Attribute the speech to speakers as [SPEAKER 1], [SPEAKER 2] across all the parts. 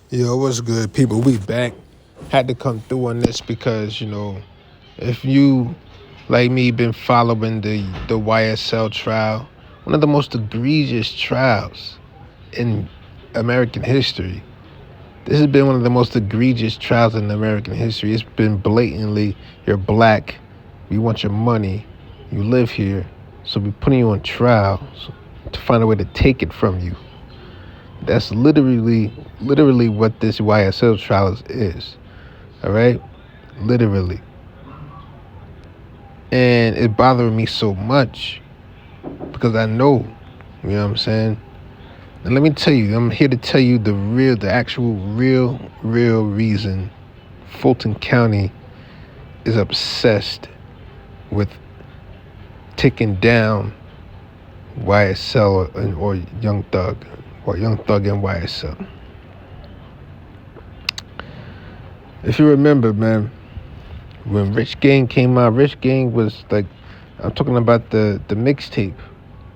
[SPEAKER 1] Yo, what's good, people? We back. Had to come through on this because if you like me been following the YSL trial, one of the most egregious trials in American history. This has been one of the most egregious trials in American history. It's been blatantly, you're black, we want your money, you live here, so we're putting you on trial to find a way to take it from you. That's literally what this YSL trial is. All right, literally, and it bothered me so much because I know, you know what I'm saying. And let me tell you, I'm here to tell you the actual, real reason Fulton County is obsessed with taking down YSL or Young Thug, or Young Thug and YSL. If you remember, man, when Rich Gang came out, Rich Gang was like, I'm talking about the mixtape.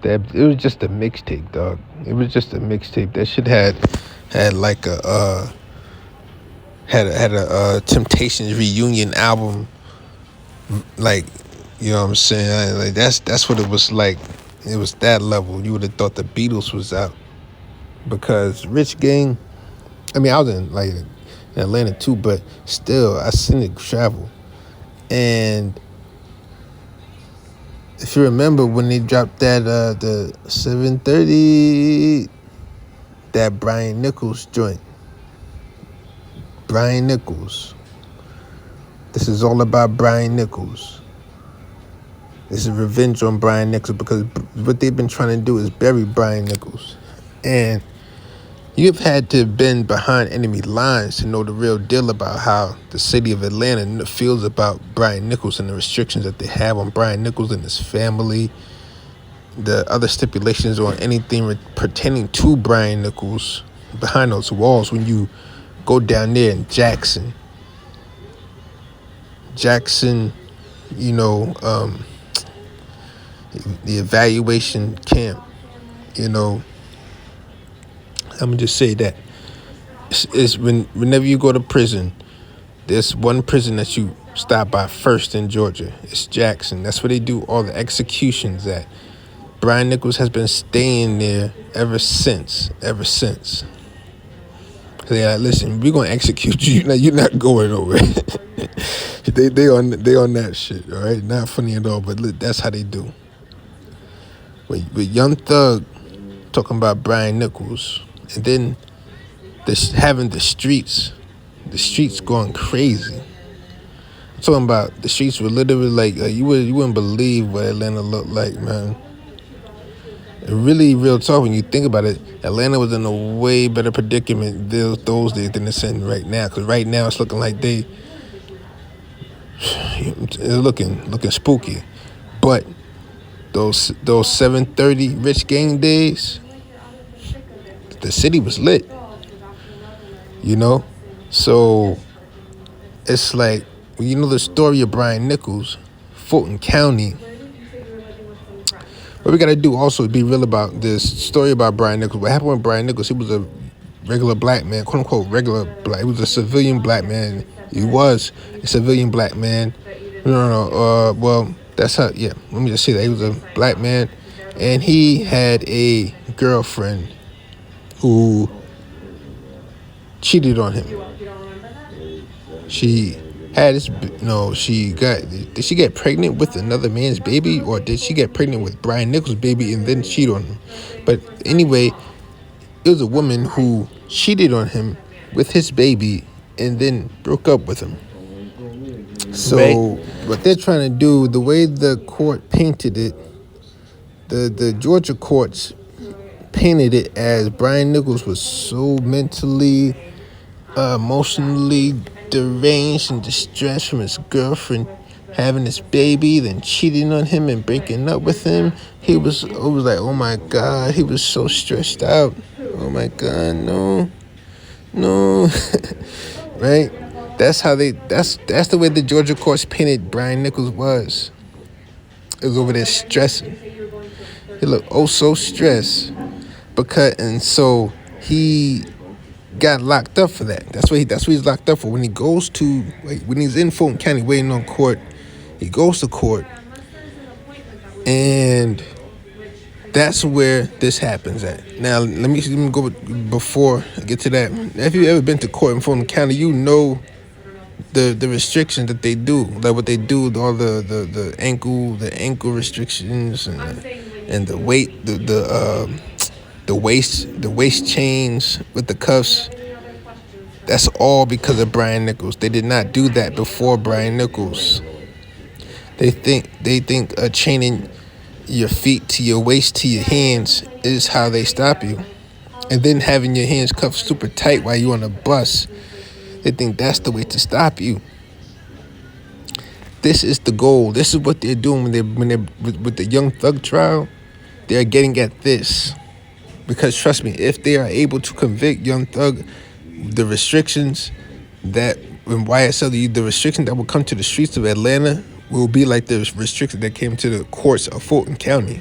[SPEAKER 1] That it was just a mixtape, dog. It was just a mixtape. That shit had like a Temptations reunion album, like, you know what I'm saying? Like that's what it was like. It was that level. You would have thought the Beatles was out because Rich Gang. I mean, I was in Atlanta too, but still, I seen it travel. And if you remember when they dropped that the 730, that Brian Nichols joint. Brian Nichols. This is all about Brian Nichols. This is revenge on Brian Nichols because what they've been trying to do is bury Brian Nichols. And you've had to have been behind enemy lines to know the real deal about how the city of Atlanta feels about Brian Nichols and the restrictions that they have on Brian Nichols and his family, the other stipulations on anything pertaining to Brian Nichols behind those walls. When you go down there in Jackson, the evaluation camp, I'm gonna just say that it's whenever you go to prison, there's one prison that you stop by first in Georgia. It's Jackson. That's where they do all the executions at. Brian Nichols has been staying there ever since. They like, listen, we're gonna execute you. You're not going nowhere. they on that shit. All right, not funny at all, but that's how they do. With Young Thug talking about Brian Nichols, and then having the streets going crazy. I'm talking about the streets were literally like you wouldn't believe what Atlanta looked like, man. Really, real talk, when you think about it, Atlanta was in a way better predicament those days than it's in right now. Because right now it's looking like it's looking spooky. But those 730 Rich Gang days, the city was lit. So it's like, the story of Brian Nichols, Fulton County. What we gotta do also is be real about this story about Brian Nichols. What happened with Brian Nichols? He was a regular black man, quote unquote regular black. He was a civilian black man. He was a civilian black man. Well, that's how. Yeah, let me just say that he was a black man, and he had a girlfriend who cheated on him. She had this. No, did she get pregnant with another man's baby, or did she get pregnant with Brian Nichols' baby and then cheat on him? But anyway, it was a woman who cheated on him with his baby and then broke up with him. So what they're trying to do, the way the court painted it, the Georgia courts painted it as Brian Nichols was so mentally, emotionally deranged and distressed from his girlfriend having this baby, then cheating on him and breaking up with him. It was like, oh my God, he was so stressed out. Oh my God, no. Right? That's the way the Georgia courts painted Brian Nichols was. It was over there stressing. He looked so stressed. And so he got locked up for that. That's what he's locked up for. When he goes to, like, when he's in Fulton County waiting on court, he goes to court, and that's where this happens at. Now, let me go before I get to that. If you ever been to court in Fulton County, you know the restrictions that they do, like what they do, all the ankle restrictions and the weight, the waist chains with the cuffs. That's all because of Brian Nichols. They did not do that before Brian Nichols. They think chaining your feet to your waist to your hands is how they stop you, and then having your hands cuffed super tight while you're on a bus. They think that's the way to stop you. This is the goal. This is what they're doing when they're with the Young Thug trial. They're getting at this. Because trust me, if they are able to convict Young Thug, the restrictions that in YSL, the restrictions that will come to the streets of Atlanta will be like the restrictions that came to the courts of Fulton County.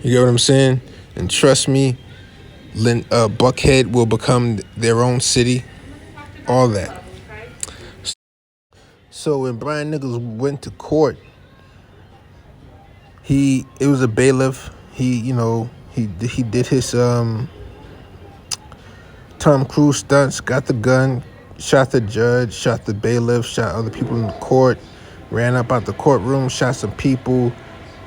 [SPEAKER 1] You get what I'm saying? And trust me, Buckhead will become their own city. All that. So when Brian Nichols went to court, it was a bailiff. He did his Tom Cruise stunts, got the gun, shot the judge, shot the bailiff, shot other people in the court, ran up out the courtroom, shot some people,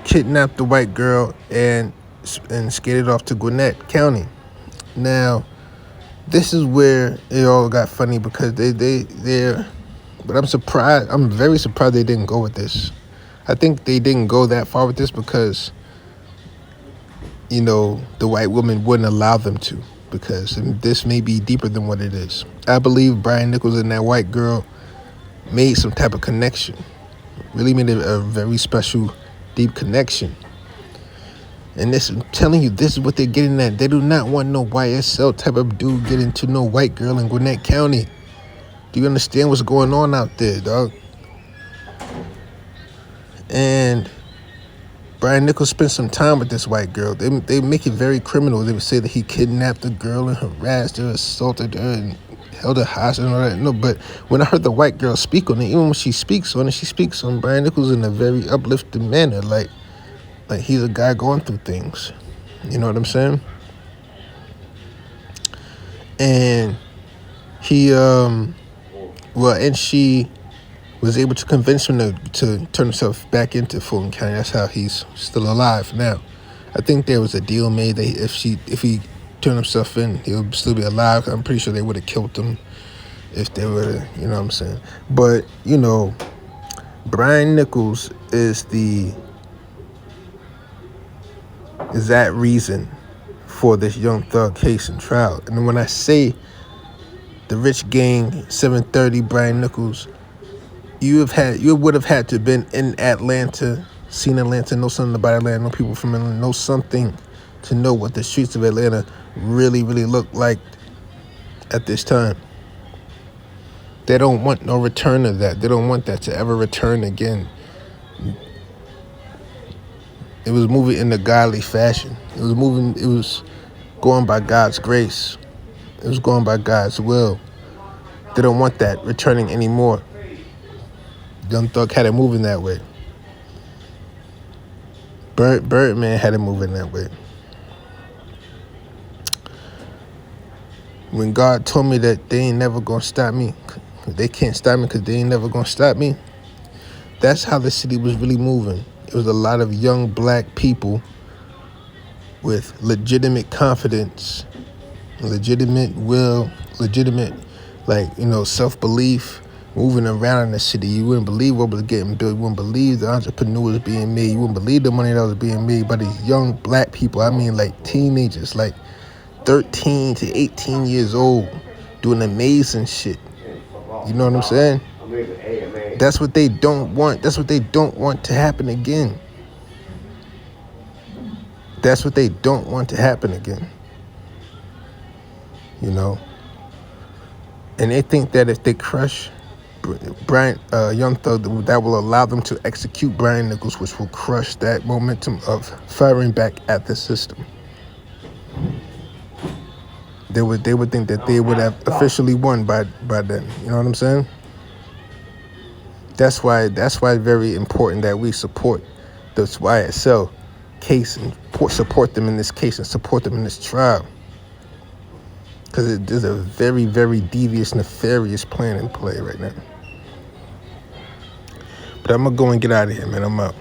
[SPEAKER 1] kidnapped the white girl, and skated off to Gwinnett County. Now, this is where it all got funny because they're. But I'm very surprised they didn't go with this. I think they didn't go that far with this because, the white woman wouldn't allow them to, because this may be deeper than what it is. I believe Brian Nichols and that white girl made some type of connection. Really made a very special, deep connection. And this, I'm telling you, this is what they're getting at. They do not want no YSL type of dude getting to no white girl in Gwinnett County. Do you understand what's going on out there, dog? And Brian Nichols spent some time with this white girl. They make it very criminal. They would say that he kidnapped the girl and harassed her, assaulted her, and held her hostage and all that. No, but when I heard the white girl speak on it, even when she speaks on Brian Nichols in a very uplifting manner, like he's a guy going through things. You know what I'm saying? And he, and she was able to convince him to turn himself back into Fulton County. That's how he's still alive now. I think there was a deal made that if he turned himself in, he'll still be alive. I'm pretty sure they would have killed him if they were, you know what I'm saying? But, Brian Nichols is that reason for this Young Thug case and trial. And when I say the Rich Gang, 730, Brian Nichols, you would have had to have been in Atlanta, seen Atlanta, know something about Atlanta, know people from Atlanta, know something to know what the streets of Atlanta really, really look like at this time. They don't want no return of that. They don't want that to ever return again. It was moving in a godly fashion. It was going by God's grace. It was going by God's will. They don't want that returning anymore. Young Thug had it moving that way. Birdman had it moving that way. When God told me that they ain't never gonna stop me, they can't stop me because they ain't never gonna stop me, that's how the city was really moving. It was a lot of young black people with legitimate confidence, legitimate will, legitimate, self-belief, moving around in the city. You wouldn't believe what was getting built. You wouldn't believe the entrepreneurs being made. You wouldn't believe the money that was being made by these young black people. I mean, like teenagers, like 13 to 18 years old, doing amazing shit. You know what I'm saying? That's what they don't want. That's what they don't want to happen again. That's what they don't want to happen again. And they think that if they crush Young Thug, that will allow them to execute Brian Nichols, which will crush that momentum of firing back at the system. they would think that they would have officially won by then. You know what I'm saying? That's why it's very important that we support this YSL case and support them in this case and support them in this trial. Because there's a very, very devious, nefarious plan in play right now. But I'm going to go and get out of here, man. I'm out.